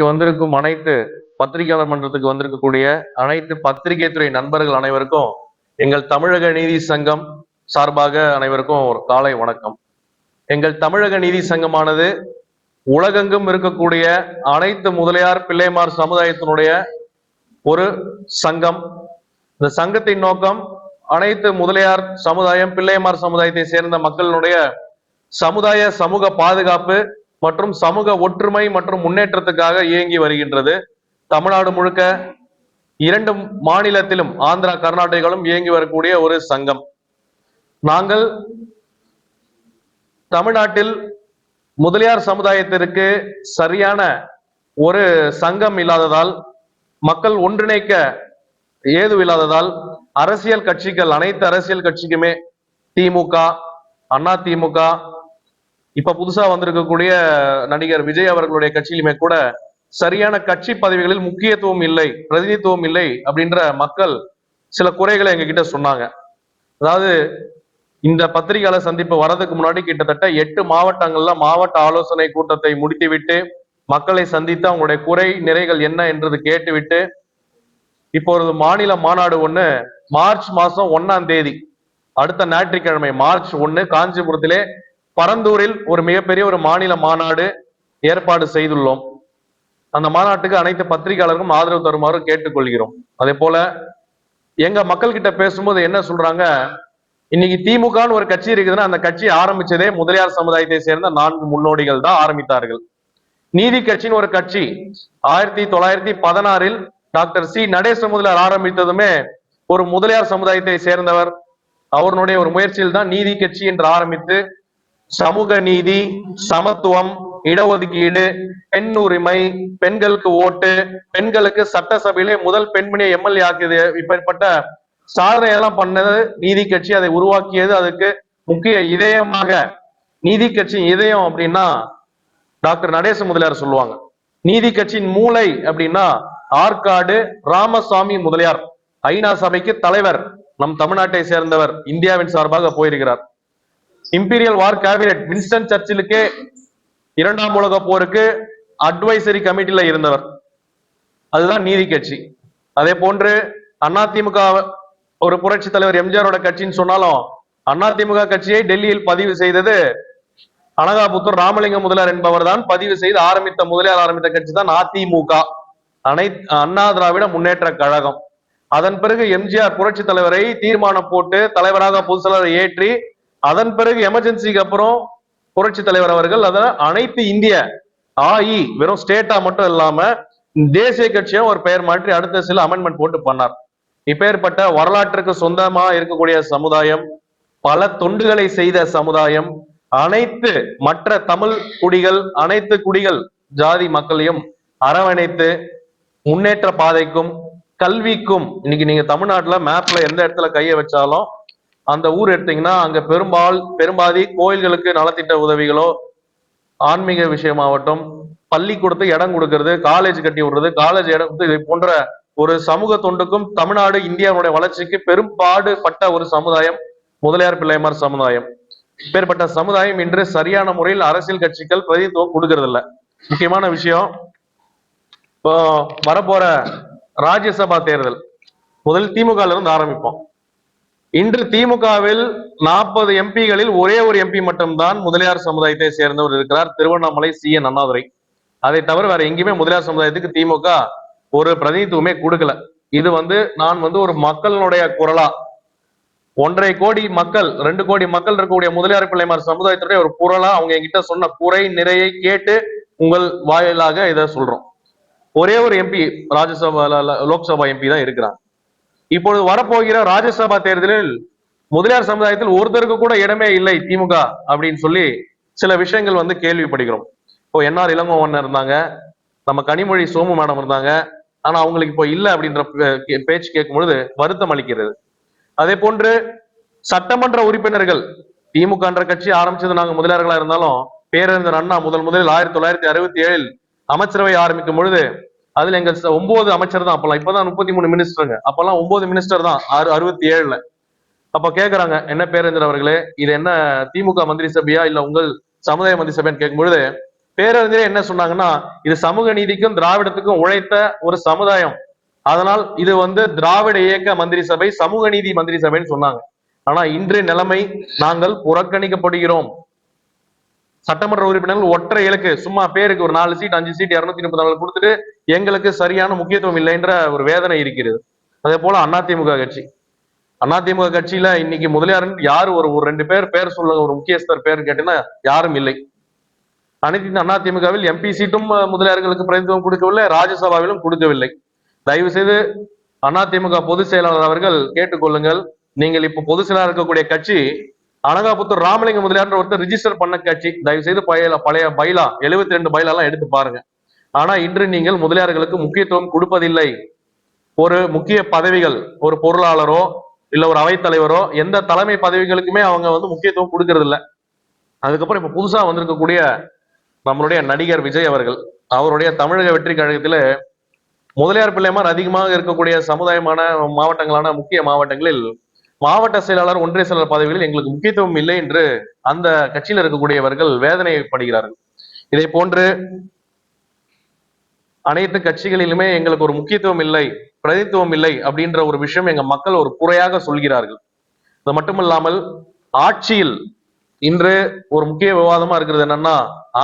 வந்திருக்கும் அனைத்து பத்திரிகையாளர் மன்றத்துக்கு வந்திருக்கக்கூடிய அனைத்து பத்திரிகை துறை நண்பர்கள் அனைவருக்கும் எங்கள் தமிழக நீதி சங்கம் சார்பாக அனைவருக்கும் ஒரு காலை வணக்கம். எங்கள் தமிழக நீதி சங்கமானது உலகெங்கும் இருக்கக்கூடிய அனைத்து முதலியார் பிள்ளைமார் சமுதாயத்தினுடைய ஒரு சங்கம். இந்த சங்கத்தின் நோக்கம் அனைத்து முதலியார் சமுதாயம் பிள்ளைமார் சமுதாயத்தை சேர்ந்த மக்களினுடைய சமுதாய சமூக பாதுகாப்பு மற்றும் சமூக ஒற்றுமை மற்றும் முன்னேற்றத்துக்காக இயங்கி வருகின்றது. தமிழ்நாடு முழுக்க 2 மாநிலத்திலும் ஆந்திரா கர்நாடகாவிலும் இயங்கி வரக்கூடிய ஒரு சங்கம். நாங்கள் தமிழ்நாட்டில் முதலியார் சமுதாயத்திற்கு சரியான ஒரு சங்கம் இல்லாததால், மக்கள் ஒன்றிணைக்க ஏது இல்லாததால், அரசியல் கட்சிகள் அனைத்து அரசியல் கட்சிக்குமே திமுக, அண்ணா திமுக, இப்ப புதுசா வந்திருக்கக்கூடிய நடிகர் விஜய் அவர்களுடைய கட்சியிலுமே கூட சரியான கட்சி பதவிகளில் முக்கியத்துவம் இல்லை, பிரதிநிதித்துவம் இல்லை அப்படின்ற மக்கள் சில குறைகளை எங்க கிட்ட சொன்னாங்க. அதாவது இந்த பத்திரிகையாளர் சந்திப்பு வரதுக்கு முன்னாடி கிட்டத்தட்ட 8 மாவட்டங்கள்ல மாவட்ட ஆலோசனை கூட்டத்தை முடித்துவிட்டு மக்களை சந்தித்து அவங்களுடைய குறை நிறைகள் என்ன என்றது கேட்டுவிட்டு இப்போ ஒரு மாநில மாநாடு ஒண்ணு மார்ச் மாசம் 1ஆம் தேதி அடுத்த ஞாயிற்றுக்கிழமை மார்ச் 1 காஞ்சிபுரத்திலே பரந்தூரில் ஒரு மிகப்பெரிய ஒரு மாநில மாநாடு ஏற்பாடு செய்துள்ளோம். அந்த மாநாட்டுக்கு அனைத்து பத்திரிகையாளர்களும் ஆதரவு தருமாறு கேட்டுக்கொள்கிறோம். அதே போல எங்க மக்கள் கிட்ட பேசும்போது என்ன சொல்றாங்க, இன்னைக்கு திமுகன்னு ஒரு கட்சி இருக்குதுன்னா அந்த கட்சி ஆரம்பிச்சதே முதலியார் சமுதாயத்தை சேர்ந்த 4 முன்னோடிகள் தான் ஆரம்பித்தார்கள். நீதி கட்சின்னு ஒரு கட்சி 1916 டாக்டர் சி நடேச முதலியார் ஆரம்பித்ததுமே ஒரு முதலியார் சமுதாயத்தை சேர்ந்தவர். அவருடைய ஒரு முயற்சியில் தான் நீதி கட்சி என்று ஆரம்பித்து சமூக நீதி, சமத்துவம், இடஒதுக்கீடு, பெண் உரிமை, பெண்களுக்கு ஓட்டு, பெண்களுக்கு சட்டசபையிலே முதல் பெண்மணியை எம்எல்ஏ ஆக்கியது, இப்படிப்பட்ட சாதனையெல்லாம் பண்ணது நீதி கட்சி. அதை உருவாக்கியது, அதுக்கு முக்கிய இதயமாக நீதி கட்சியின் இதயம் அப்படின்னா டாக்டர் நடேச முதலியார் சொல்லுவாங்க. நீதி கட்சியின் மூளை அப்படின்னா ஆற்காடு ராமசாமி முதலியார், ஐநா சபைக்கு தலைவர், நம் தமிழ்நாட்டை சேர்ந்தவர், இந்தியாவின் சார்பாக போயிருக்கிறார். இம்பீரியல் வார் கேபினட் வின்ஸ்டன் சர்ச்சிலுக்கே 2ஆம் உலக போருக்கு அட்வைசரி கமிட்டியில இருந்தவர். அதுதான் நீதி கட்சி. அதே போன்று அதிமுக ஒரு புரட்சி தலைவர் எம்ஜிஆரோட கட்சின்னு சொன்னாலும் அதிமுக கட்சியை டெல்லியில் பதிவு செய்தது அனகாபுத்தூர் ராமலிங்க முதலியார் என்பவர் தான் பதிவு செய்து முதலியார் ஆரம்பித்த கட்சி தான் அதிமுக, அண்ணா திராவிட முன்னேற்ற கழகம். அதன் பிறகு எம்ஜிஆர் புரட்சி தலைவரை தீர்மானம் போட்டு தலைவராக பொதுச்செயலாளர் ஏற்றி அதன் பிறகு எமர்ஜென்சிக்கு அப்புறம் புரட்சி தலைவர் அவர்கள் அதை அனைத்து இந்திய வெறும் ஸ்டேட்டா மட்டும் இல்லாம தேசிய கட்சியும் ஒரு பெயர் மாற்றி அடுத்த சில அமெண்ட்மெண்ட் போட்டு பண்ணார். இப்பேற்பட்ட வரலாற்றுக்கு சொந்தமா இருக்கக்கூடிய சமுதாயம், பல தொண்டுகளை செய்த சமுதாயம், அனைத்து மற்ற தமிழ் குடிகள், அனைத்து குடிகள் ஜாதி மக்களையும் அரவணைத்து முன்னேற்ற பாதைக்கும் கல்விக்கும், இன்னைக்கு நீங்க தமிழ்நாட்டுல மேப்ல எந்த இடத்துல கையை வச்சாலும் அந்த ஊர் எடுத்தீங்கன்னா அங்க பெரும்பாதி கோயில்களுக்கு நலத்திட்ட உதவிகளோ, ஆன்மீக விஷயமாகட்டும், பள்ளிக்கூடத்து இடம் கொடுக்கறது, காலேஜ் கட்டி விடுறது, காலேஜ் இடம் கொடுத்து, இதை போன்ற ஒரு சமூக தொண்டுக்கும் தமிழ்நாடு இந்தியாவுடைய வளர்ச்சிக்கு பெரும்பாடுபட்ட ஒரு சமுதாயம் முதலியார் பிள்ளைமார் சமுதாயம். இப்பேற்பட்ட சமுதாயம் இன்று சரியான முறையில் அரசியல் கட்சிகள் பிரதிநிதித்துவம் கொடுக்கறது இல்ல. முக்கியமான விஷயம், இப்போ வரப்போற ராஜ்யசபா தேர்தல் முதல் திமுக இருந்து ஆரம்பிப்போம். இன்று திமுகவில் 40 எம்பிகளில் ஒரே ஒரு எம்பி மட்டும்தான் முதலியார் சமுதாயத்தை சேர்ந்தவர் இருக்கிறார், திருவண்ணாமலை CN அண்ணாதுரை. அதை தவிர வேற எங்கேயுமே முதலியார் சமுதாயத்துக்கு திமுக ஒரு பிரதிநிதித்துவமே கொடுக்கல. இது நான் ஒரு மக்களுடைய குரலா 1.5 கோடி மக்கள் 2 கோடி மக்கள் இருக்கக்கூடிய முதலியார் பிள்ளைமார் சமுதாயத்துடைய ஒரு குரலா அவங்க என்கிட்ட சொன்ன குறை நிறையை கேட்டு உங்கள் வாயிலாக இதை சொல்றோம். ஒரே ஒரு எம்பி ராஜ்யசபா லோக்சபா எம்பி தான் இருக்கிறாங்க. இப்பொழுது வரப்போகிற ராஜ்யசபா தேர்தலில் முதலியார் சமுதாயத்தில் ஒருத்தருக்கு கூட இடமே இல்லை திமுக அப்படின்னு சொல்லி சில விஷயங்கள் கேள்விப்படுகிறோம். இப்போ NR இளங்கோவன் இருந்தாங்க, நம்ம கனிமொழி சோமு மேடம் இருந்தாங்க, ஆனா அவங்களுக்கு இப்போ இல்லை அப்படின்ற பேச்சு கேட்கும் பொழுது வருத்தம் அளிக்கிறது. அதே போன்று சட்டமன்ற உறுப்பினர்கள், திமுக கட்சி ஆரம்பிச்சது நாங்க முதலியார்களா இருந்தாலும் பேரறிஞர் அண்ணா முதலில் 1967 அமைச்சரவை ஆரம்பிக்கும் பொழுது அதுல எங்க 9 அமைச்சர் தான். அப்பெல்லாம் இப்பதான் 33 மினிஸ்டருங்க, அப்பெல்லாம் 9 மினிஸ்டர் தான் 67ல. அப்ப கேக்குறாங்க, என்ன பேரறிஞர் அவர்களே, இது என்ன திமுக மந்திரி சபையா இல்ல உங்கள் சமுதாய மந்திரி சபையான்னு கேட்கும் பொழுது பேரறிஞரே என்ன சொன்னாங்கன்னா, இது சமூக நீதிக்கும் திராவிடத்துக்கும் உழைத்த ஒரு சமுதாயம், அதனால் இது திராவிட இயக்க மந்திரி சபை, சமூக நீதி மந்திரி சபைன்னு சொன்னாங்க. ஆனா இன்றைய நிலைமை, நாங்கள் புறக்கணிக்கப்படுகிறோம். சட்டமன்ற உறுப்பினர்கள் ஒற்றை இலக்கு, சும்மா பேருக்கு ஒரு 4 சீட் 5 சீட் 234 கொடுத்துட்டு எங்களுக்கு சரியான முக்கியத்துவம் இல்லை என்ற ஒரு வேதனை இருக்கிறது. அதே போல அதிமுக கட்சி, அதிமுக கட்சியில இன்னைக்கு முதலியார் யாரு, ஒரு 2 பேர் சொல்லுங்க, ஒரு முக்கியஸ்தர் பேர் கேட்டீங்கன்னா யாரும் இல்லை. அனைத்து அதிமுகவில் எம்பி சீட்டும் முதலியார்களுக்கு பிரதிநிதித்துவம் கொடுக்கவில்லை, ராஜ்யசபாவிலும் கொடுக்கவில்லை. தயவு செய்து அதிமுக பொதுச் செயலாளர் அவர்கள் கேட்டுக்கொள்ளுங்கள். நீங்கள் இப்ப பொதுச் செயலாளர் இருக்கக்கூடிய கட்சி அனகாபுத்தூர் ராமலிங்க முதலியார் ஒருத்தர் ரிஜிஸ்டர் பண்ண கட்சி. தயவு செய்து பழைய பைலா 72 பைலா எல்லாம் எடுத்து பாருங்க. ஆனா இன்று நீங்கள் முதலியார்களுக்கு முக்கியத்துவம் கொடுப்பதில்லை. ஒரு முக்கிய பதவிகள், ஒரு பொருளாளரோ இல்ல ஒரு அவைத்தலைவரோ, எந்த தலைமை பதவிகளுக்குமே அவங்க முக்கியத்துவம் கொடுக்கறது இல்லை. அதுக்கப்புறம் இப்ப புதுசா வந்திருக்கக்கூடிய நம்மளுடைய நடிகர் விஜய் அவர்கள், அவருடைய தமிழக வெற்றி கழகத்துல முதலியார் பிள்ளைமார் அதிகமாக இருக்கக்கூடிய சமுதாயமான மாவட்டங்களான முக்கிய மாவட்டங்களில் மாவட்ட செயலாளர், ஒன்றிய செயலாளர் பதவிகளில் எங்களுக்கு முக்கியத்துவம் இல்லை என்று அந்த கட்சியில் இருக்கக்கூடியவர்கள் வேதனைப்படுகிறார்கள். இதை போன்று அனைத்து கட்சிகளிலுமே எங்களுக்கு ஒரு முக்கியத்துவம் இல்லை, பிரதித்துவம் இல்லை அப்படின்ற ஒரு விஷயம் எங்க மக்கள் ஒரு குறையாக சொல்கிறார்கள். அது மட்டுமில்லாமல் ஆட்சியில் இன்று ஒரு முக்கிய விவாதமா இருக்கிறது என்னன்னா,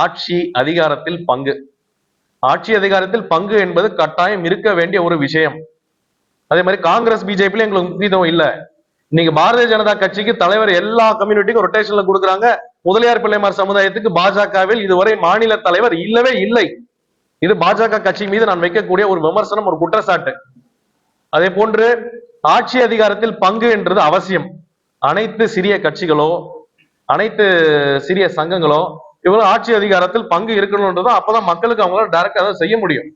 ஆட்சி அதிகாரத்தில் பங்கு. ஆட்சி அதிகாரத்தில் பங்கு என்பது கட்டாயம் இருக்க வேண்டிய ஒரு விஷயம். அதே மாதிரி காங்கிரஸ் பிஜேபியில எங்களுக்கு முக்கியத்துவம் இல்லை. இன்னைக்கு பாரதிய ஜனதா கட்சிக்கு தலைவர் எல்லா கம்யூனிட்டிக்கும் ரொட்டேஷன்ல கொடுக்குறாங்க. முதலியார் பிள்ளைமார் சமுதாயத்துக்கு பாஜகவில் இதுவரை மாநில தலைவர் இல்லவே இல்லை. இது பாஜக கட்சி மீது நான் வைக்கக்கூடிய ஒரு விமர்சனம், ஒரு குற்றச்சாட்டு. அதே போன்று ஆட்சி அதிகாரத்தில் பங்கு என்றது அவசியம். அனைத்து சிறிய கட்சிகளோ அனைத்து சிறிய சங்கங்களோ இவ்வளவு ஆட்சி அதிகாரத்தில் பங்கு இருக்கணும்ன்றதோ அப்பதான் மக்களுக்கு அவங்களால டைரக்டா அதை செய்ய முடியும்.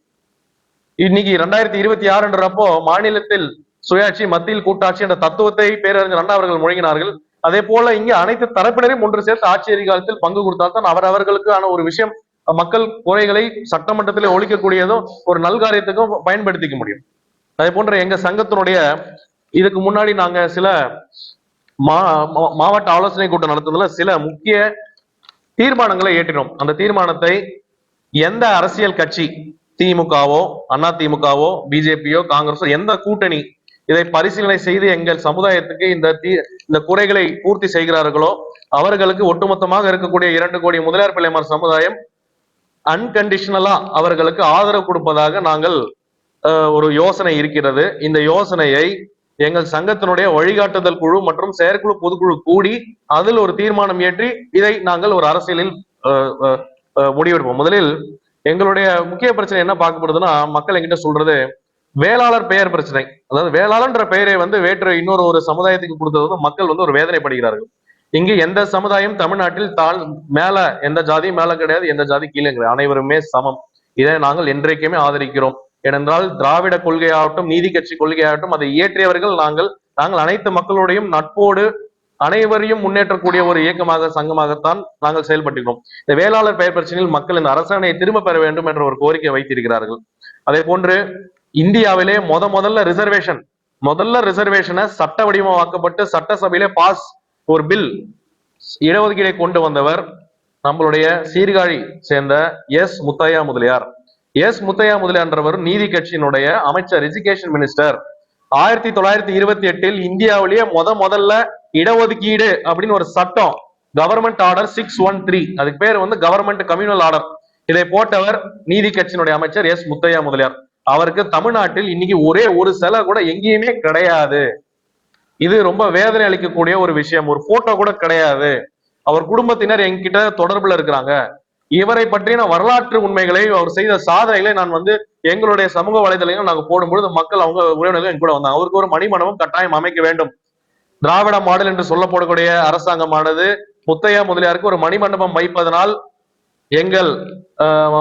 இன்னைக்கு 2026 மாநிலத்தில் சுயாட்சி, மத்தியில் கூட்டாட்சி என்ற தத்துவத்தை பேரறிஞர் அண்ணா அவர்கள் முழங்கினார்கள். அதே போல இங்க அனைத்து தரப்பினரையும் ஒன்று சேர்த்து ஆட்சி அதிகாரத்தில் பங்கு கொடுத்தால்தான் அவர்களுக்கான ஒரு விஷயம், மக்கள் குறைகளை சட்டமன்றத்தில் ஒழிக்கக்கூடியதும் ஒரு நல்காரியத்துக்கும் பயன்படுத்திக்க முடியும். அதே போன்ற எங்க சங்கத்தினுடைய இதுக்கு முன்னாடி நாங்க சில மாவட்ட ஆலோசனை கூட்டம் நடத்துறதுல சில முக்கிய தீர்மானங்களை ஏற்றினோம். அந்த தீர்மானத்தை எந்த அரசியல் கட்சி, திமுகவோ அதிமுகவோ பிஜேபியோ காங்கிரஸோ எந்த கூட்டணி இதை பரிசீலனை செய்து எங்கள் சமுதாயத்துக்கு இந்த குறைகளை பூர்த்தி செய்கிறார்களோ அவர்களுக்கு ஒட்டுமொத்தமாக இருக்கக்கூடிய 2 கோடி முதலியார் பிள்ளைமார் சமுதாயம் அன்கண்டிஷனலா அவர்களுக்கு ஆதரவு கொடுப்பதாக நாங்கள் ஒரு யோசனை இருக்கிறது. இந்த யோசனையை எங்கள் சங்கத்தினுடைய வழிகாட்டுதல் குழு மற்றும் செயற்குழு பொதுக்குழு கூடி அதில் ஒரு தீர்மானம் ஏற்றி இதை நாங்கள் ஒரு அரசியலில் முடிவெடுப்போம். முதலில் எங்களுடைய முக்கிய பிரச்சனை என்ன பார்க்கப்படுதுன்னா, மக்கள் எங்கிட்ட சொல்றது வேளாளர் பெயர் பிரச்சனை. அதாவது வேளாளர்ன்ற பெயரை வேற்று இன்னொரு ஒரு சமுதாயத்துக்கு கொடுத்தது மக்கள் ஒரு வேதனைப்படுகிறார்கள். இங்கு எந்த சமுதாயம் தமிழ்நாட்டில் மேல எந்த ஜாதி மேல கிடையாது, எந்த ஜாதி கீழே கிடையாது, அனைவருமே சமம். இதை நாங்கள் என்றைக்குமே ஆதரிக்கிறோம். ஏனென்றால் திராவிட கொள்கையாகட்டும், நீதி கட்சி கொள்கையாகட்டும், அதை இயற்றியவர்கள் நாங்கள் அனைத்து மக்களுடையும் நட்போடு அனைவரையும் முன்னேற்றக்கூடிய ஒரு இயக்கமாக, சங்கமாகத்தான் நாங்கள் செயல்பட்டுகிறோம். இந்த வேளாளர் பெயர் பிரச்சனையில் மக்கள் இந்த அரசாணையை திரும்ப பெற வேண்டும் என்ற ஒரு கோரிக்கை வைத்திருக்கிறார்கள். அதே போன்று இந்தியாவிலே முதல்ல ரிசர்வேஷனை சட்ட வடிவமாக்கப்பட்டு சட்டசபையிலே பாஸ் ஒரு பில் இடஒதுக்கீடை கொண்டு வந்தவர் நம்மளுடைய சீர்காழி சேர்ந்த முத்தையா முதலியார். முத்தையா முதலியார்ன்றவர் நீதி கட்சியினுடைய அமைச்சர், எஜுகேஷன் மினிஸ்டர். 1928 இந்தியாவிலேயே முதல்ல இடஒதுக்கீடு அப்படின்னு ஒரு சட்டம், கவர்மெண்ட் ஆர்டர் 613, அதுக்கு பேர் கவர்மெண்ட் கம்யூனல் ஆர்டர், இதை போட்டவர் நீதி கட்சியினுடைய அமைச்சர் முத்தையா முதலியார். அவருக்கு தமிழ்நாட்டில் இன்னைக்கு ஒரே ஒரு சிலை கூட எங்கேயுமே கிடையாது. இது ரொம்ப வேதனை அளிக்கக்கூடிய ஒரு விஷயம். ஒரு போட்டோ கூட கிடையாது. அவர் குடும்பத்தினர் என்கிட்ட தொடர்புல இருக்கிறாங்க. இவரை பற்றின வரலாற்று உண்மைகளை, அவர் செய்த சாதனைகளை நான் எங்களுடைய சமூக வலைதளங்கள் நாங்க போடும்பொழுது மக்கள், அவங்க உறவினர்கள் என் கூட வந்தாங்க. அவருக்கு ஒரு மணிமண்டபம் கட்டாயம் அமைக்க வேண்டும். திராவிட மாடல் என்று சொல்லப்படக்கூடிய அரசாங்கமானது முத்தையா முதலியாருக்கு ஒரு மணிமண்டபம் வைப்பதனால் எங்கள்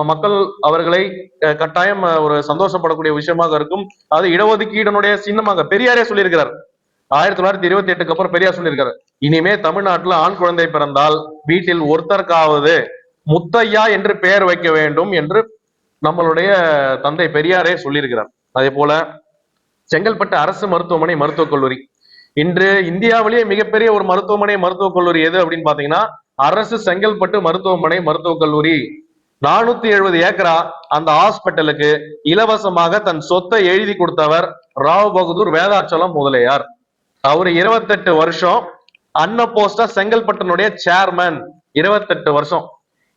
மக்கள் அவர்களை கட்டாயம் ஒரு சந்தோஷப்படக்கூடிய விஷயமாக இருக்கும். அது இடஒதுக்கீடனுடைய சின்னமாக பெரியாரே சொல்லியிருக்கிறார். 1928 அப்புறம் பெரியார் சொல்லியிருக்காரு, இனிமே தமிழ்நாட்டுல ஆண் குழந்தை பிறந்தால் வீட்டில் ஒருத்தருக்காவது முத்தையா என்று பெயர் வைக்க வேண்டும் என்று நம்மளுடைய தந்தை பெரியாரே சொல்லியிருக்கிறார். அதே போல செங்கல்பட்டு அரசு மருத்துவமனை மருத்துவக் கல்லூரி, இன்று இந்தியாவிலேயே மிகப்பெரிய ஒரு மருத்துவமனை மருத்துவக் கல்லூரி எது அப்படின்னு பாத்தீங்கன்னா அரசு செங்கல்பட்டு மருத்துவமனை மருத்துவக் கல்லூரி 470 ஏக்கரா அந்த ஹாஸ்பிட்டலுக்கு இலவசமாக தன் சொத்தை எழுதி கொடுத்தவர் ராவ் பகதூர் வேதாச்சலம் முதலியார். அவரு 28 வருஷம் அன்ன போஸ்டா செங்கல்பட்டினுடைய சேர்மன். 28 வருஷம்.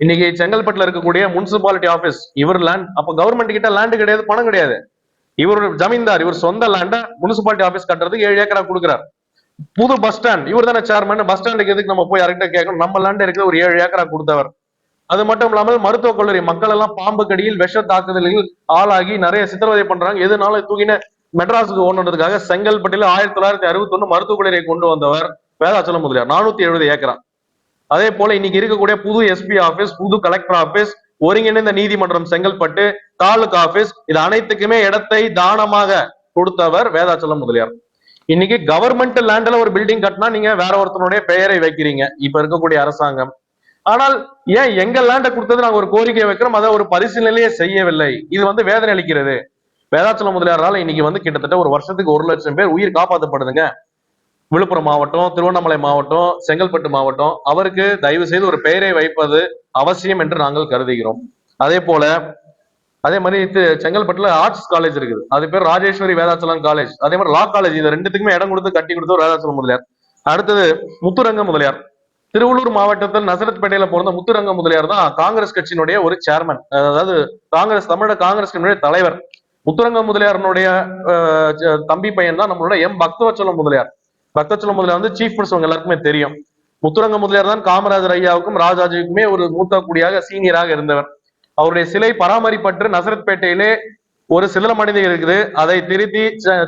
இன்னைக்கு செங்கல்பட்டுல இருக்கக்கூடிய முனிசிபாலிட்டி ஆபீஸ் இவர் லேண்ட். அப்ப கவர்மெண்ட் கிட்ட லேண்ட் கிடையாது, பணம் கிடையாது. இவர் ஜமீன்தார். இவர் சொந்த லேண்ட முனிசிபாலிட்டி ஆபீஸ் கட்டுறதுக்கு 7 ஏக்கரா கொடுக்குறார். புது பஸ் ஸ்டாண்ட் இவர் தானே சேர்மன். பஸ் ஸ்டாண்டுக்கு எதுக்கு நம்ம போய் யார்கிட்ட கேட்கணும்? நம்ம லேண்ட் இருக்கிற ஒரு 7 ஏக்கரா கொடுத்தவர். அது மட்டும் இல்லாமல் மருத்துவக் கல்லூரி மக்கள் எல்லாம் பாம்பு கடியில் விஷ தாக்குதலில் ஆளாகி நிறைய சித்திரவதை பண்றாங்க. எதுனாலும் தூக்கின மெட்ராஸுக்கு ஓடுறதுக்காக செங்கல்பட்டில் 1961 மருத்துவக் கல்லூரியை கொண்டு வந்தவர் வேதாச்சலம் முதலியார். 470 ஏக்கரா. அதே போல இன்னைக்கு இருக்கக்கூடிய புது எஸ்பி ஆபீஸ், புது கலெக்டர் ஆபீஸ், ஒருங்கிணைந்த நீதிமன்றம் செங்கல்பட்டு, தாலுகா ஆபீஸ், இது அனைத்துக்குமே இடத்தை தானமாக கொடுத்தவர் வேதாச்சலம் முதலியார். இன்னைக்கு கவர்மெண்ட் லேண்ட்ல ஒரு பில்டிங் கட்டினா நீங்க வேற ஒருத்தனுடைய பெயரை வைக்கிறீங்க இப்ப இருக்கக்கூடிய அரசாங்கம். ஆனால் ஏன் எங்க லேண்ட கொடுத்தது நாங்க ஒரு கோரிக்கை வைக்கிறோம், அதை ஒரு பரிசீலனையே செய்யவில்லை. இது வேதனை அளிக்கிறது. வேதாச்சலம் முதலியாரால் இன்னைக்கு கிட்டத்தட்ட ஒரு வருஷத்துக்கு 1 லட்சம் பேர் உயிர் காப்பாற்றப்படுதுங்க. விழுப்புரம் மாவட்டம், திருவண்ணாமலை மாவட்டம், செங்கல்பட்டு மாவட்டம். அவருக்கு தயவு செய்து ஒரு பெயரை வைப்பது அவசியம் என்று நாங்கள் கருதுகிறோம். அதே மாதிரி செங்கல்பட்டுல ஆர்ட்ஸ் காலேஜ் இருக்குது, அது பேர் ராஜேஸ்வரி வேதாச்சலம் காலேஜ். அதே மாதிரி லா காலேஜ். இது ரெண்டுத்துக்குமே இடம் கொடுத்து கட்டி கொடுத்தவர் வேதாச்சலம் முதலியார். அடுத்தது முத்துரங்க முதலியார். திருவள்ளூர் மாவட்டத்தில் நசரத்பேட்டையில பிறந்த முத்துரங்க முதலியார் தான் காங்கிரஸ் கட்சியினுடைய ஒரு சேர்மன். அதாவது தமிழக காங்கிரஸ் கட்சியினுடைய தலைவர். முத்துரங்க முதலியாரனுடைய தம்பி பையன் தான் நம்மளோட பக்தவச்சலம் முதலியார். பக்தவச்சலம் முதலியார் சீஃப் மினிஸ்டர் எல்லாருக்குமே தெரியும். முத்துரங்க முதலியார் தான் காமராஜர் ஐயாவுக்கும் ராஜாஜிக்குமே ஒரு மூத்த குடியாக சீனியராக இருந்தவர். அவருடைய சிலை பராமரிப்பற்று நசரத்பேட்டையிலே ஒரு சிதிலமடைந்து இருக்குது. அதை திருத்தி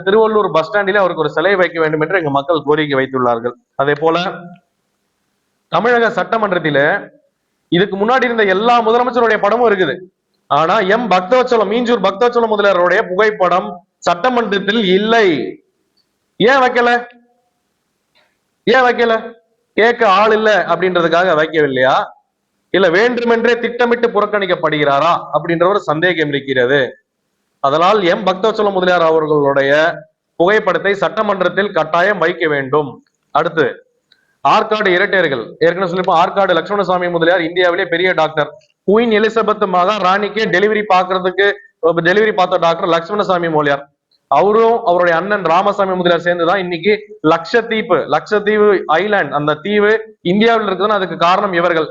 திருவள்ளூர் பஸ் ஸ்டாண்டிலே அவருக்கு ஒரு சிலை வைக்க வேண்டும் என்று எங்க மக்கள் கோரிக்கை வைத்துள்ளார்கள். அதே போல தமிழக சட்டமன்றத்தில இதுக்கு முன்னாடி இருந்த எல்லா முதலமைச்சருடைய படமும் இருக்குது. ஆனா பக்தவச்சலம், மீஞ்சூர் பக்தவச்சலம் முதலியாருடைய புகைப்படம் சட்டமன்றத்தில் இல்லை. ஏன் வைக்கல? கேட்க ஆள் இல்ல அப்படின்றதுக்காக வைக்கவில்லையா? இல்ல வேண்டுமென்றே திட்டமிட்டு புறக்கணிக்கப்படுகிறாரா அப்படின்ற ஒரு சந்தேகம் இருக்கிறது. அதனால் பக்தவச்சலம் முதலியார் அவர்களுடைய புகைப்படத்தை சட்டமன்றத்தில் கட்டாயம் வைக்க வேண்டும். அடுத்து ஆற்காடு இரட்டையர்கள். ஏற்கனவே சொல்லிப்போம், ஆற்காடு லட்சுமணசாமி முதலியார் இந்தியாவிலே பெரிய டாக்டர். குயின் எலிசபெத் மகா ராணிக்கே டெலிவரி பார்த்த டாக்டர் லட்சுமணசாமி முதலியார். அவரும் அவருடைய அண்ணன் ராமசாமி முதலியார் சேர்ந்துதான் இன்னைக்கு லட்சத்தீவு ஐலாண்ட், அந்த தீவு இந்தியாவில் இருக்குதுன்னா அதுக்கு காரணம் இவர்கள்.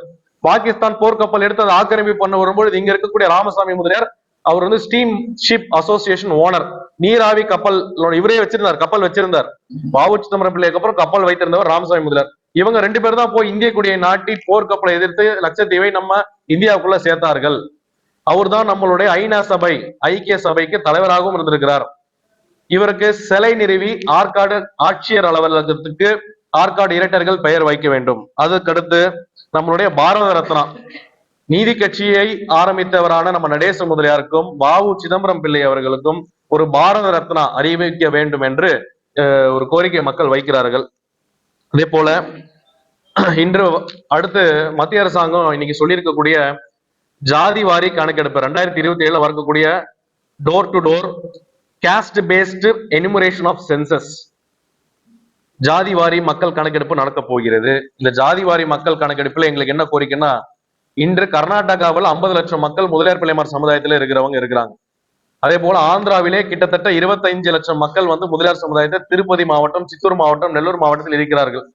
பாகிஸ்தான் போர்க்கப்பல் எடுத்து அதை ஆக்கிரமிப்பு பண்ண வரும்பொழுது இங்க இருக்கக்கூடிய ராமசாமி முதலியார் அவர் ஸ்டீம் ஷிப் அசோசியேஷன் ஓனர். நீராவி கப்பல் இவரே வச்சிருந்தார், கப்பல் வச்சிருந்தார். வாவு சிதம்பரம் பிள்ளைக்கு அப்புறம் கப்பல் வைத்திருந்தவர் ராமசாமி முதலியார். இவங்க 2 பேர் தான் போய் இந்திய கூடிய நாட்டி போர்க்கப்பலை எதிர்த்து லட்சத்தீவை நம்ம இந்தியாவுக்குள்ள சேர்த்தார்கள். அவர் தான் நம்மளுடைய ஐநா சபை, ஐக்கிய சபைக்கு தலைவராகவும் இருந்திருக்கிறார். இவருக்கு சிலை நிறுவி ஆற்காடு ஆட்சியர் அலுவலகத்துக்கு ஆற்காடு இரட்டர்கள் பெயர் வைக்க வேண்டும். அதுக்கடுத்து நம்மளுடைய பாரத ரத்னா நீதி கட்சியை ஆரம்பித்தவரான நம்ம நடேச முதலியாருக்கும் வாவு சிதம்பரம் பிள்ளை அவர்களுக்கும் ஒரு பாரத ரத்னா அறிவிக்க வேண்டும் என்று ஒரு கோரிக்கை மக்கள் வைக்கிறார்கள். அதே போல இன்று அடுத்து மத்திய அரசாங்கம் இன்னைக்கு சொல்லியிருக்கக்கூடிய ஜாதி வாரி கணக்கெடுப்பு 2027 வரக்கூடிய door to door caste based enumeration of census, ஜாதி வாரி மக்கள் கணக்கெடுப்பு நடக்க போகிறது. இந்த ஜாதி வாரி மக்கள் கணக்கெடுப்புல எங்களுக்கு என்ன கோரிக்கைன்னா, இன்று கர்நாடகாவில் 50 லட்சம் மக்கள் முதலியார் பிள்ளைமார் சமுதாயத்துல இருக்கிறாங்க. அதே போல ஆந்திராவிலே கிட்டத்தட்ட 25 லட்சம் மக்கள் முதலியார் சமுதாயத்தை திருப்பதி மாவட்டம், சித்தூர் மாவட்டம், நெல்லூர் மாவட்டத்தில் இருக்கிறார்கள்.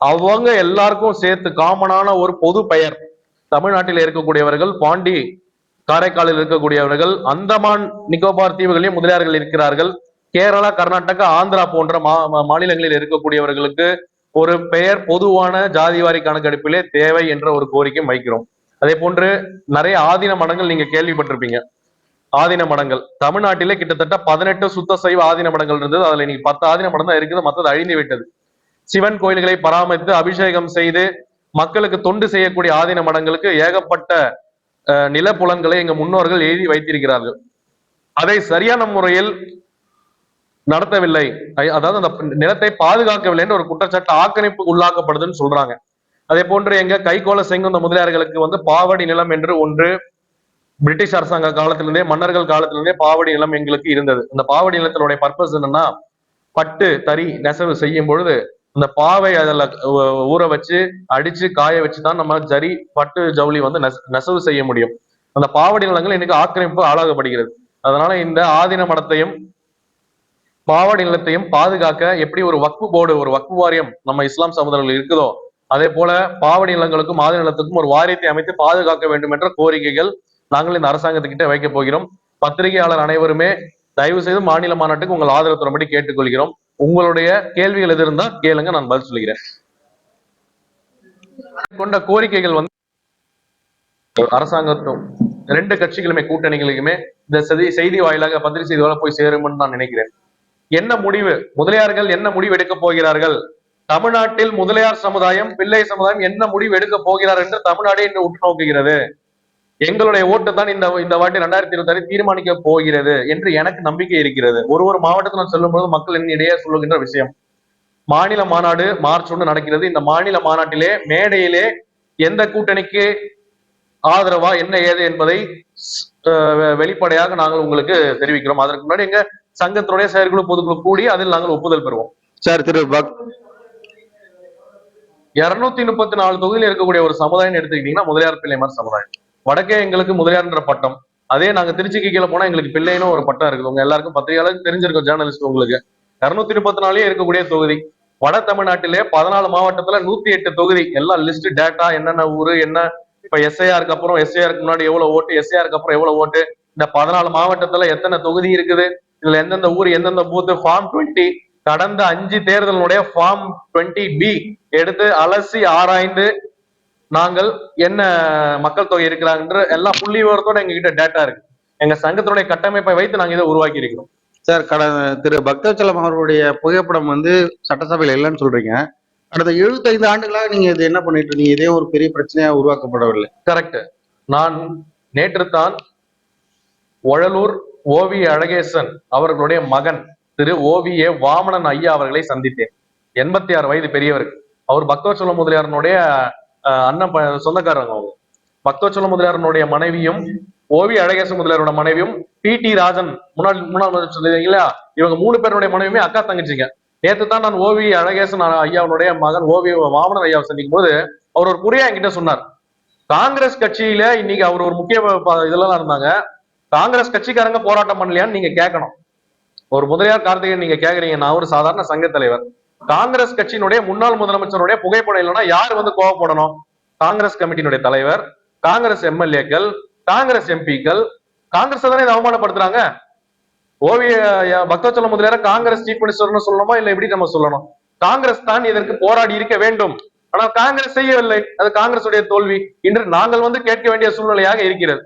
அவங்க எல்லாருக்கும் சேர்த்து காமனான ஒரு பொது பெயர். தமிழ்நாட்டில் இருக்கக்கூடியவர்கள், பாண்டி காரைக்காலில் இருக்கக்கூடியவர்கள், அந்தமான் நிக்கோபார் தீவுகளிலும் முதலியார்கள் இருக்கிறார்கள். கேரளா, கர்நாடகா, ஆந்திரா போன்ற மாநிலங்களில் இருக்கக்கூடியவர்களுக்கு ஒரு பெயர் பொதுவான ஜாதிவாரி கணக்கெடுப்பிலே தேவை என்ற ஒரு கோரிக்கை வைக்கிறோம். அதே போன்று நிறைய ஆதீன மடங்கள் நீங்க கேள்விப்பட்டிருப்பீங்க. ஆதீன மடங்கள் தமிழ்நாட்டிலே கிட்டத்தட்ட 18 சுத்த சைவ ஆதீன மடங்கள் இருந்தது. அதுல இன்னைக்கு 10 ஆதீன மடம் தான் இருக்குது, மற்றது அழிந்து விட்டது. சிவன் கோயில்களை பராமரித்து அபிஷேகம் செய்து மக்களுக்கு தொண்டு செய்யக்கூடிய ஆதீன மடங்களுக்கு ஏகப்பட்ட நிலப்புலன்களை எங்க முன்னோர்கள் எழுதி வைத்திருக்கிறார்கள். அதை சரியான முறையில் நடத்தவில்லை, அதாவது அந்த நிலத்தை பாதுகாக்கவில்லை என்ற ஒரு குற்றச்சாட்டு ஆக்கிரமிப்பு உள்ளாக்கப்படுதுன்னு சொல்றாங்க. அதே போன்று எங்க கைகோல செங்குந்த முதலியார்களுக்கு பாவடி நிலம் என்று ஒன்று பிரிட்டிஷ் அரசாங்க காலத்திலிருந்தே, மன்னர்கள் காலத்திலிருந்தே பாவடி நிலம் எங்களுக்கு இருந்தது. அந்த பாவடி நிலத்தினுடைய பர்பஸ் என்னன்னா, பட்டு தறி நெசவு செய்யும் பொழுது அந்த பாவை அதுல ஊற வச்சு அடிச்சு காய வச்சுதான் நம்ம ஜரி பட்டு ஜவுளி நெசவு செய்ய முடியும். அந்த பாவடி நிலங்கள் இன்னைக்கு ஆக்கிரமிப்பு ஆளாகப்படுகிறது. அதனால இந்த ஆதீன மடத்தையும் பாவடி நிலத்தையும் பாதுகாக்க எப்படி ஒரு வக்ஃபு போர்டு, ஒரு வக்ஃபு வாரியம் நம்ம இஸ்லாம் சமுதாயத்தில் இருக்குதோ, அதே போல பாவடி நிலங்களுக்கும் ஆதீன நிலத்துக்கும் ஒரு வாரியத்தை அமைத்து பாதுகாக்க வேண்டும் என்ற கோரிக்கைகள் நாங்கள் இந்த அரசாங்கத்துக்கிட்ட வைக்க போகிறோம். பத்திரிகையாளர் அனைவருமே தயவு செய்து மாநில மாநாட்டுக்கு உங்கள் ஆதரவு தரும்படி கேட்டுக்கொள்கிறோம். உங்களுடைய கேள்விகள் எது இருந்தா கேளுங்க, நான் பதில் சொல்கிறேன். கொண்ட கோரிக்கைகள் வந்து அரசாங்கத்தும் ரெண்டு கட்சிகளுமே கூட்டணிகளுக்குமே இந்த செய்தி வாயிலாக, பத்திரிகை செய்தி வாயிலாக போய் சேரும்னு நான் நினைக்கிறேன். என்ன முடிவு முதலியார்கள் என்ன முடிவு எடுக்க போகிறார்கள், தமிழ்நாட்டில் முதலியார் சமுதாயம், பிள்ளை சமுதாயம் என்ன முடிவு எடுக்க போகிறார் என்று தமிழ்நாடே இன்று உற்று நோக்குகிறது. எங்களுடைய ஓட்டு தான் இந்த வாட்டி 2026 தீர்மானிக்க போகிறது என்று எனக்கு நம்பிக்கை இருக்கிறது. ஒரு மாவட்டத்தில் நான் சொல்லும் போது மக்கள் என்னிடையே சொல்லுகின்ற விஷயம், மாநில மாநாடு மார்ச் 1 நடக்கிறது. இந்த மாநில மாநாட்டிலே மேடையிலே எந்த கூட்டணிக்கு ஆதரவா என்ன ஏது என்பதை வெளிப்படையாக நாங்கள் உங்களுக்கு தெரிவிக்கிறோம். அதற்கு முன்னாடி எங்க சங்கத்தினுடைய செயற்குழு பொதுக்குழு கூடி அதில் நாங்கள் ஒப்புதல் பெறுவோம். சார், திரு 234 தொகுதியில் இருக்கக்கூடிய ஒரு சமுதாயம் எடுத்துக்கிட்டீங்கன்னா முதலியார் பிள்ளைமார் சமுதாயம். வடக்கே எங்களுக்கு முதலியார்ன்ற பட்டம், அதே நாங்க திருச்சிக்கு கீழே போனா எங்களுக்கு பிள்ளைன்னு ஒரு பட்டம் இருக்குது. உங்க எல்லாருக்கும் பத்திரிகையாளருக்கு தெரிஞ்சிருக்கும், ஜேர்னலிஸ்ட் உங்களுக்கு. 234 இருக்கக்கூடிய தொகுதி. வட தமிழ்நாட்டிலே 14 மாவட்டத்துல 108 தொகுதி. எல்லாம் லிஸ்ட் டேட்டா, என்னென்ன ஊரு, என்ன இப்ப எஸ்ஐஆருக்கு அப்புறம், எஸ்ஐஆருக்கு முன்னாடி எவ்வளவு ஓட்டு, எஸ்ஐஆருக்கு அப்புறம் எவ்வளவு ஓட்டு, இந்த 14 மாவட்டத்துல எத்தனை தொகுதி இருக்குது, இதுல எந்தெந்த ஊர், எந்தெந்த பூத்து, ஃபார்ம் 20 கடந்த 5 தேர்தலுடைய ஃபார்ம் 20B எடுத்து அலசி ஆராய்ந்து நாங்கள் என்ன மக்கள் தொகை இருக்கிறாங்க எல்லாம் புள்ளி விவரத்தோட எங்க கிட்ட டேட்டா இருக்கு. எங்க சங்கத்தினுடைய கட்டமைப்பை வைத்து நாங்க இதை உருவாக்கி இருக்கிறோம். சார், திரு பக்தவச்சலம் அவர்களுடைய புகைப்படம் வந்து சட்டசபையில் இல்லைன்னு சொல்றீங்க. கடந்த 75 ஆண்டுகளாக நீங்க இது என்ன பண்ணிட்டு இருக்கீங்க? இதே ஒரு பெரிய பிரச்சனையா உருவாக்கப்படவில்லை. கரெக்ட். நான் நேற்று தான் ஒழலூர் ஓவி அழகேசன் அவர்களுடைய மகன் திரு ஓவிய வாமனன் ஐயா அவர்களை சந்தித்தேன். 86 வயது பெரியவர். அவர் பக்தவச்சலம் முதலியாரனுடைய அண்ணன் சொந்தக்காரங்க. அவங்க பக்தவச்சலம் முதலியாரனுடைய மனைவியும் ஓவி அழகேசன் முதலியாரோட மனைவியும் டி ராஜன் முன்னாள் சொல்லிங்களா, இவங்க 3 பேருடைய மனைவியுமே அக்கா தங்கச்சிங்க. நேற்று தான் நான் ஓவி அழகேசன் ஐயாவுடைய மகன் ஓவி வாமனன் ஐயாவை சந்திக்கும் போது அவர் ஒரு குறியா என்கிட்ட சொன்னார். காங்கிரஸ் கட்சியில இன்னைக்கு அவர் ஒரு முக்கிய இதெல்லாம் இருந்தாங்க. காங்கிரஸ் கட்சிக்காரங்க போராட்டம் பண்ணலையான்னு நீங்க கேட்கணும். ஒரு முதலியார் கார்த்திகேயன் நீங்க கேக்குறீங்க, நான் ஒரு சாதாரண சங்க தலைவர். காங்கிரஸ் கட்சியினுடைய முன்னாள் முதலமைச்சருடைய புகைப்படம் இல்லைன்னா யாரு வந்து கோவப்படணும்? காங்கிரஸ் கமிட்டியினுடைய தலைவர், காங்கிரஸ் எம்எல்ஏக்கள், காங்கிரஸ் எம்பிக்கள், காங்கிரஸ் தானே இதை அவமானப்படுத்துறாங்க. ஓவிய பக்தவச்சலம் முதலியார காங்கிரஸ் சீஃப் மினிஸ்டர்னு சொல்லணுமா, இல்ல எப்படி நம்ம சொல்லணும்? காங்கிரஸ் தான் இதற்கு போராடி இருக்க வேண்டும். ஆனால் காங்கிரஸ் செய்யவில்லை. அது காங்கிரஸ் உடைய தோல்வி. இன்று நாங்கள் வந்து கேட்க வேண்டிய சூழ்நிலையாக இருக்கிறது.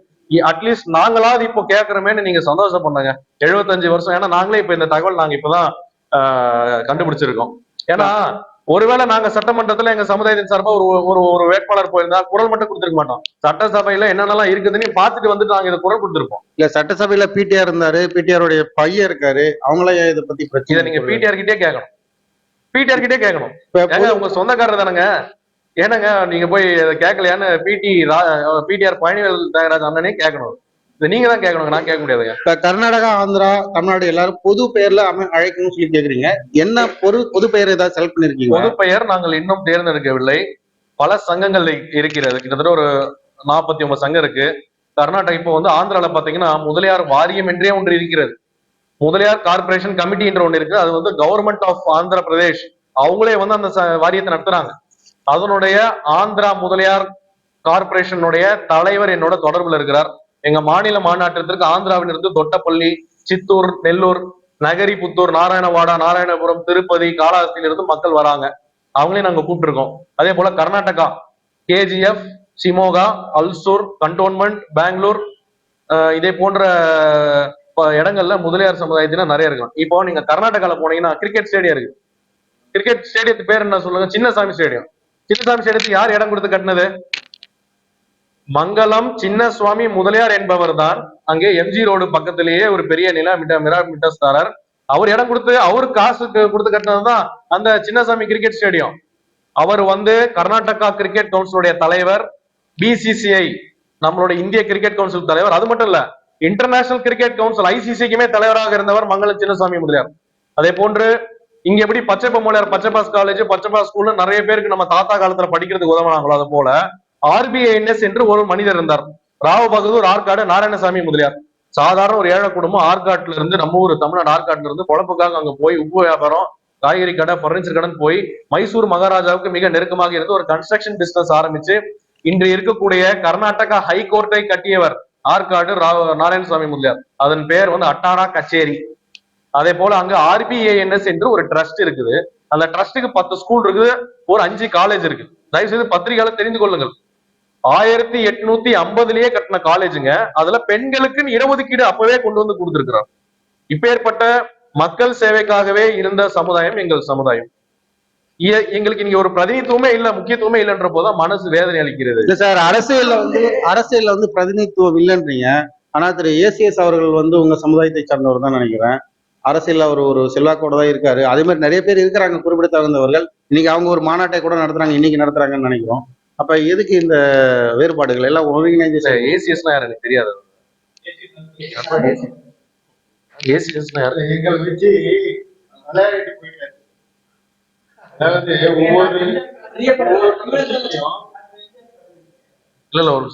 அட்லீஸ்ட் நாங்களாவது இப்போ கேட்கிறோமேன்னு நீங்க சந்தோஷம் பண்ணுங்க. 75 வருஷம். ஏன்னா நாங்களே இப்ப இந்த தகவல் நாங்க இப்பதான் கண்டுபிடிச்சிருக்கோம். ஏன்னா ஒருவேளை நாங்க சட்டமன்றத்துல எங்க சமுதாயத்தின் சார்பா ஒரு வேட்பாளர் போயிருந்தா குரல் மட்டும் கொடுத்திருக்க மாட்டோம். சட்டசபையில என்னென்னலாம் இருக்குதுன்னு பார்த்துட்டு வந்துட்டு நாங்க இதை குரல் கொடுத்திருப்போம். இல்ல, சட்டசபையில பிடிஆர் இருந்தாரு, பிடிஆருடைய பையன் இருக்காரு, அவங்களே இதை பத்தி பிரச்சனை. நீங்க பிடிஆர் கிட்டே கேட்கணும். பிடிஆர் கிட்டே கேட்கணும். உங்க சொந்தக்காரர் தானங்க. ஏனங்க நீங்க போய் கேட்கலையான்னு பிடிஆர் பழனிவேல் தியாகராஜ் அண்ணனே கேட்கணும். நீங்க தான் கேட்கணும், நான் கேட்க முடியாதுங்க. இப்ப கர்நாடகா, ஆந்திரா, தமிழ்நாடு எல்லாரும் பொது பெயர்ல அழைக்கணும்னு சொல்லி கேக்குறீங்க. என்ன பொது பெயர் ஏதாவது செலக்ட் பண்ணிருக்கீங்க? பொது பெயர் நாங்கள் இன்னும் தேர்ந்தெடுக்கவில்லை. பல சங்கங்கள் இருக்கிறது. கிட்டத்தட்ட ஒரு 49 சங்கம் இருக்கு. கர்நாடகா இப்போ வந்து ஆந்திரால பாத்தீங்கன்னா முதலியார் வாரியம் என்றே ஒன்று இருக்கிறது. முதலியார் கார்பரேஷன் கமிட்டி என்ற ஒன்று இருக்கு. அது வந்து கவர்மெண்ட் ஆஃப் ஆந்திர பிரதேஷ் அவங்களே வந்து அந்த வாரியத்தை நடத்துறாங்க. அதனுடைய ஆந்திரா முதலியார் கார்பரேஷனுடைய தலைவர் என்னோட தொடர்புல இருக்கிறார். எங்க மாநில மாநாட்டத்திற்கு ஆந்திராவிலிருந்து தொட்டப்பள்ளி, சித்தூர், நெல்லூர், நகரி, புத்தூர், நாராயணவாடா, நாராயணபுரம், திருப்பதி, காளஹஸ்தியிலிருந்து மக்கள் வராங்க. அவங்களையும் நாங்க கூப்பிட்டுருக்கோம். அதே போல கர்நாடகா கேஜிஎஃப், சிமோகா, அல்சூர், கண்டோன்மெண்ட், பெங்களூர், இதே போன்ற இடங்கள்ல முதலியார் சமுதாயத்தினர் நிறைய இருக்கும். இப்போ நீங்க கர்நாடகால போனீங்கன்னா கிரிக்கெட் ஸ்டேடியம் இருக்கு. கிரிக்கெட் ஸ்டேடியத்து பேர் என்ன சொல்லுங்க? சின்னசாமி ஸ்டேடியம். சின்னசாமி ஸ்டேடியத்துக்கு யார் இடம் கொடுத்து கட்டினது? மங்களம் சின்னசுவாமி முதலியார் என்பவர் தான். அங்கே எம்ஜி ரோடு பக்கத்திலேயே ஒரு பெரிய மிட்டாஸ்தாரர். அவர் இடம் கொடுத்து, அவரு காசு கொடுத்து கட்டினதுதான் அந்த சின்னசாமி கிரிக்கெட் ஸ்டேடியம். அவர் வந்து கர்நாடகா கிரிக்கெட் கவுன்சிலுடைய தலைவர், பிசிசிஐ நம்மளுடைய இந்திய கிரிக்கெட் கவுன்சில் தலைவர். அது மட்டும் இல்ல, இன்டர்நேஷனல் கிரிக்கெட் கவுன்சில் ஐசிசிக்குமே தலைவராக இருந்தவர் மங்களம் சின்னசாமி முதலியார். அதே போன்று இங்க எப்படி பச்சைப்ப மூலையார் பச்சைப்பாஸ் காலேஜ், பச்சைப்பாஸ் ஸ்கூல்னு நிறைய பேருக்கு நம்ம தாத்தா காலத்துல படிக்கிறதுக்கு உதவுனாங்களோ, அது போல RBINS என்று ஒரு மனிதர் இருந்தார். ராவ் பகதூர் ஆற்காடு நாராயணசாமி முதலியார். சாதாரண ஒரு ஏழை குடும்பம் ஆற்காட்டுல இருந்து, நம்ம ஊர் தமிழ்நாடு ஆற்காட்டுல இருந்து பொழப்புக்காக அங்க போய் உப்பு வியாபாரம், காய்கறி கடை, பர்னிச்சர் கடன் போய் மைசூர் மகாராஜாவுக்கு மிக நெருக்கமாக இருந்து ஒரு கன்ஸ்ட்ரக்ஷன் பிசினஸ் ஆரம்பிச்சு இன்று இருக்கக்கூடிய கர்நாடகா ஹைகோர்ட்டை கட்டியவர் ஆற்காடு நாராயணசாமி முதலியார். அதன் பெயர் அட்டாரா கச்சேரி. அதே போல அங்க RBANS என்று ஒரு ட்ரஸ்ட் இருக்குது. அந்த ட்ரஸ்ட்டுக்கு 10 ஸ்கூல் இருக்குது, ஒரு 5 காலேஜ் இருக்கு. தயவு செய்து பத்திரிகையாளர் தெரிந்து கொள்ளுங்கள். 1850லயே கட்டின காலேஜுங்க. அதுல பெண்களுக்குன்னு இடஒதுக்கீடு அப்பவே கொண்டு வந்து கொடுத்திருக்கிறார். இப்பேற்பட்ட மக்கள் சேவைக்காகவே இருந்த சமுதாயம் எங்கள் சமுதாயம். எங்களுக்கு இங்க ஒரு பிரதிநிதித்துவமே இல்ல, முக்கியத்துவமே இல்லைன்ற போதுதான் மனசு வேதனை அளிக்கிறது. இல்ல சார், அரசியல்ல பிரதிநிதித்துவம் இல்லைன்றீங்க. ஆனா திரு ACS அவர்கள் உங்க சமுதாயத்தை சார்ந்தவர் தான் நினைக்கிறேன். அரசியல் அவர் ஒரு செல்வாக்கோட தான் இருக்காரு. அதே மாதிரி நிறைய பேர் இருக்கிறாங்க குறிப்பிடத்தகுந்தவர்கள். இன்னைக்கு அவங்க ஒரு மாநாட்டை கூட நடத்துறாங்க, இன்னைக்கு நடத்துறாங்கன்னு நினைக்கிறோம். அப்ப எதுக்கு இந்த வேறுபாடுகள் எல்லாம் ஒருங்கிணைந்து? ACSனா யாரு எனக்கு தெரியாது. ACSனா யாரு? எங்களை வச்சு விளையாடிட்டு போயிட்டாரு. அதாவது ஒவ்வொரு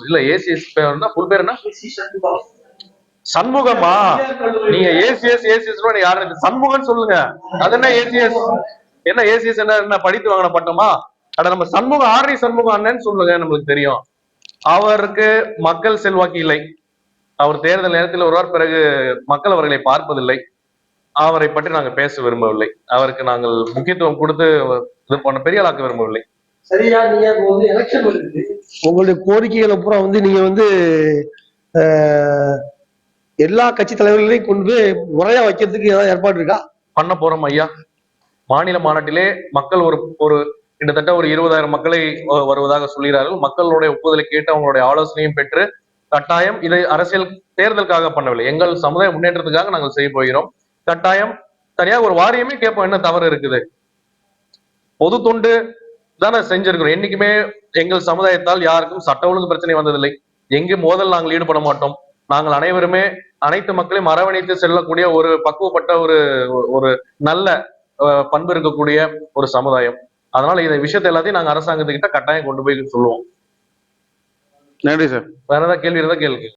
இல்ல ACS பேர்னா ஃபுல் பேர் என்ன? சண்முகமா? நீங்க ACS யாரு? சண்முகம் சொல்லுங்க. அது என்ன ACS? என்ன ACS என்ன படித்து வாங்கின பட்டமா? அட நம்ம சண்முகம், RD சண்முகம் அண்ணன்னு சொல்லுங்க, நம்மளுக்கு தெரியும். அவருக்கு மக்கள் செல்வாக்கு இல்லை. அவர் தேர்தல் நேரத்தில் ஒருவர், பிறகு மக்கள் அவர்களை பார்ப்பதில்லை. அவரை பற்றி நாங்கள் பேச விரும்பவில்லை. அவருக்கு நாங்கள் முக்கியத்துவம் கொடுத்து இது பண்ண பெரிய ஆளாக்க விரும்பவில்லை. சரியா? நீங்க எலெக்ஷன் வருது, உங்களுடைய கோரிக்கைகளை பூரா நீங்க எல்லா கட்சி தலைவர்களையும் கொண்டு போய் முறையா வைக்கிறதுக்கு ஏதாவது ஏற்பாடு இருக்கா? பண்ண போறோம் ஐயா. மாநில மாநாட்டிலே மக்கள் ஒரு கிட்டத்தட்ட ஒரு 20,000 மக்களை வருவதாக சொல்கிறார்கள். மக்களுடைய ஒப்புதலை கேட்டு அவங்களுடைய ஆலோசனையும் பெற்று கட்டாயம் இதை அரசியல் தேர்தலுக்காக பண்ணவில்லை, எங்கள் சமுதாய முன்னேற்றத்துக்காக நாங்கள் செய்ய போகிறோம். கட்டாயம் தனியாக ஒரு வாரியமே கேட்போம், என்ன தவறு இருக்குது? பொது தொண்டு தானே செஞ்சிருக்கிறோம். என்னைக்குமே எங்கள் சமுதாயத்தால் யாருக்கும் சட்ட ஒழுங்கு பிரச்சனை வந்ததில்லை. எங்கு மோதல் நாங்கள் ஈடுபட மாட்டோம். நாங்கள் அனைவருமே அனைத்து மக்களையும் அரவணைத்து செல்லக்கூடிய ஒரு பக்குவப்பட்ட ஒரு நல்ல பண்பு இருக்கக்கூடிய ஒரு சமுதாயம். அதனால இந்த விஷயத்தை எல்லாத்தையும் நாங்க அரசாங்கத்துக்கிட்ட கட்டாயம் கொண்டு போய் சொல்லுவோம். நன்றி சார். வேற ஏதாவது கேள்வி இருந்தா கேளுங்க.